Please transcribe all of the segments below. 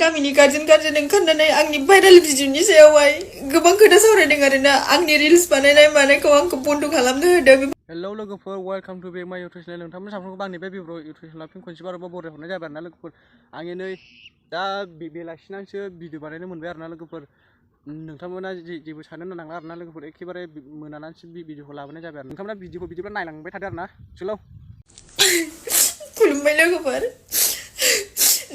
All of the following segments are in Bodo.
गामिनि गार्जेन ओंखारनानै आंनि भाइरेल भिडिअनि सायावहाय गोबां खोथा सावरायदों आरोना आंनि रिल्स बानायनाय मानायखौ आंखौ बन्द खालामनो होदों। हेलौ लोगोफोर वेलकाम टू बेक माय इउटुब चेनेल। नोंथांमोन साफ्रोमखौबो आंनि बे इउटुब चेनेलाव फिन खनसेबार बराय हरनाय जाबाय आरोना लोगोफोर। आङो नै दा बेलासिनासो भिडिअ बानायनो मोनबाय आरोना लोगोफोर। नोंथांमोना जेबो साननो नांला आरोना लोगोफोर, एखेबारे मोनानानैसो भिडिअखौ लाबोनाय जाबाय आरो नोंथांमोना भिडिअखौ बिदिब्ला नायलांबाय थादो आरोना। चलो खुलुमबाय लोगोफोर।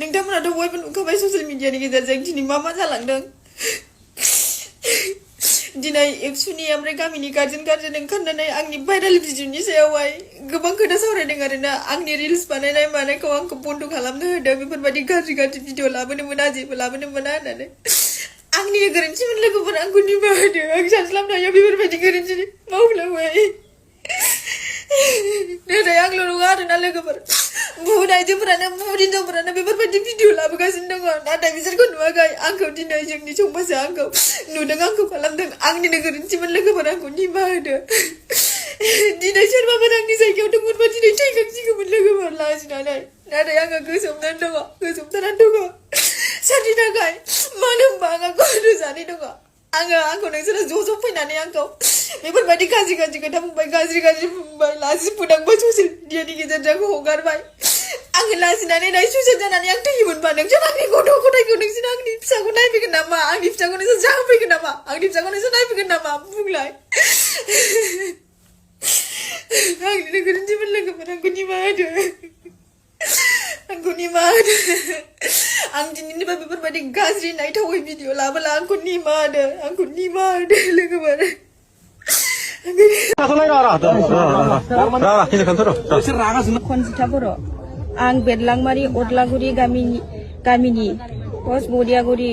नोंथांमोनाथ' बयबो नुखाबाय ससियेल मिडियानि गेजेरजों दिनै मा जालांदों। दिनै एबसुनि ओमफ्राय गामिनि गार्जेन ओंखारनानै आंनि भाइरेल भिडिअनि सायावहाय गोबां खोथा सावरायदों आरोना आंनि रिल्स बानायनाय मानायखौ आंखौ बन्द खालामनो होदों। बेफोरबायदि गाज्रि भिडिअ लाबोनो मोना, जेबो लाबोनो मोना होननानै। आंनि गोरोन्थिमोन लोगोफोर, आंखौ निमाहा होदो। आं सानस्लाबनो हाया बेफोरबायदि गोरोन्थि मावफ्लांबाय। नाथाय आंल' नङा आरोना लोगोफोर, बुहुत आइजोफोरानो बुहुत हिनजावफोरानो बेफोरबायदि भिडिअ लाबोगासिनो दङ। नाथाय बिसोरखौ नुवाखै। आंखौ दिनै जोंनि समाजा आंखौ नुदों, आंखौ खालामदों। आंनिनो गोरोन्थिमोन लोगोफोर, आंखौ निमाहा होदो। दिनै सोरबाफोर आंनि जायगायाव दंमोनबा दिनै थैखांसिगौमोन लोगोफोर लाजिनानै। नाथाय आङो गोसोमनानै दङ सोरनि थाखाय। मानो होनबा आंहा गथ' सानै दङ। आंखौ नोंसोरो ज' फैनानै आंखौ बेफोरबायदि गाज्रि खोथा बुंबाय, गाज्रि बुंबाय, लाजि फोनांबाय, ससियेल मिडियानि गेजेरजों हगारबाय। आङो लाजिनानै सुइसाइड जानानै आं थैयोमोनबा नोंसोर आंनि गथ' गथायखौ, नोंसोर आंनि फिसाखौ नायफैगोन नामा? आंनि फिसाखौ नोंसोर जाहोफैगोन नामा? आंनि फिसाखौ नोंसोर नायफैगोन नामा? बुंलाय। आंनिनो गोरोन्थिमोन लोगोफोर, आंखौ निमाहा होदो। आंखौ निमाहा होदो। आं दिनैनिफ्राय बेफोरबायदि गाज्रि नायथावै भिडिअ लाबोला आंखौ निमाहा होदो। आंखौ निमाहा होदो लोगोफोर। खनजिथा बर'। आं बेरलांमारि अदलागुरि गामिनि पस्ट बदियागुरि।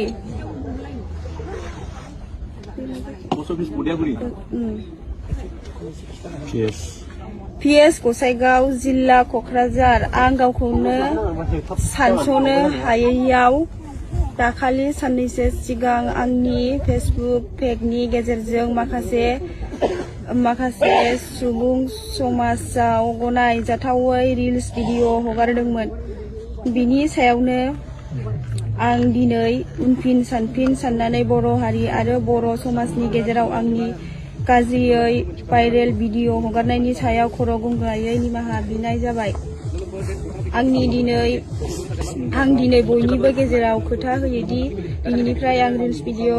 पिएस गसाइगाव जिल्ला क'क्राझार। आं गावखौनो सानस'नो हायैयाव दाखालि साननैसो सिगां आंनि फेसबुक पेजनि गेजेरजों माखासे सुबुं समाजाव गनाय जाथावै रिल्स भिडिअ हगारदोंमोन। बिनि सायावनो आं दिनै उनफिन सानफिन साननानै बर' हारि आरो बर' समाजनि गेजेराव आंनि गाज्रियै भाइरेल भिडिअ हगारनायनि सायाव खर' गंग्रायै निमाहा बिनाय जाबाय। आं दिनै बयनिबो गेजेराव खोथा होयोदि दिनैनिफ्राय आं रिल्स भिडिअ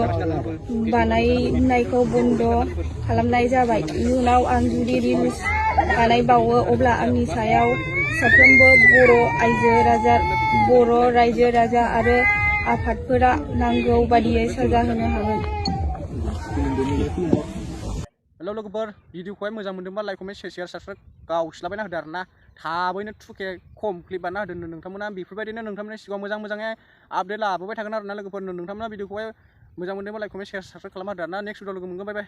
बानायनायखौ बन्द खालामनाय जाबाय। इयुनाव आं जुदि रिल्स बानायबावो अब्ला आंनि सायाव साफ्रोमबो बर' रायजो राजा आरो आफादफोरा नांगौ बादियै साजा होनो हागोन। हेलौ लोगोफोर, भिडिअखौहाय मोजां मोनदोंबा लाइक, कमेन्ट, शेयार, साबसक्राइब गावस्लाबायना होदो आरोना। थाबैनो 2K कमप्लिट बानायना होदो। नोंथांमोना बेफोरबायदिनो नोंथांमोननि सिगाङाव मोजाङै आपडेट लाबोबाय थागोन आरोना लोगोफोर। नोंथांमोना भिडिअखौहाय मोजां मोनदोंबा लाइक, कमेन्ट, शेयार, साबसक्राइब खालामना होदो आरोना। नेक्स्ट भिडिअ लोगो मोनगोन। बाय बाय।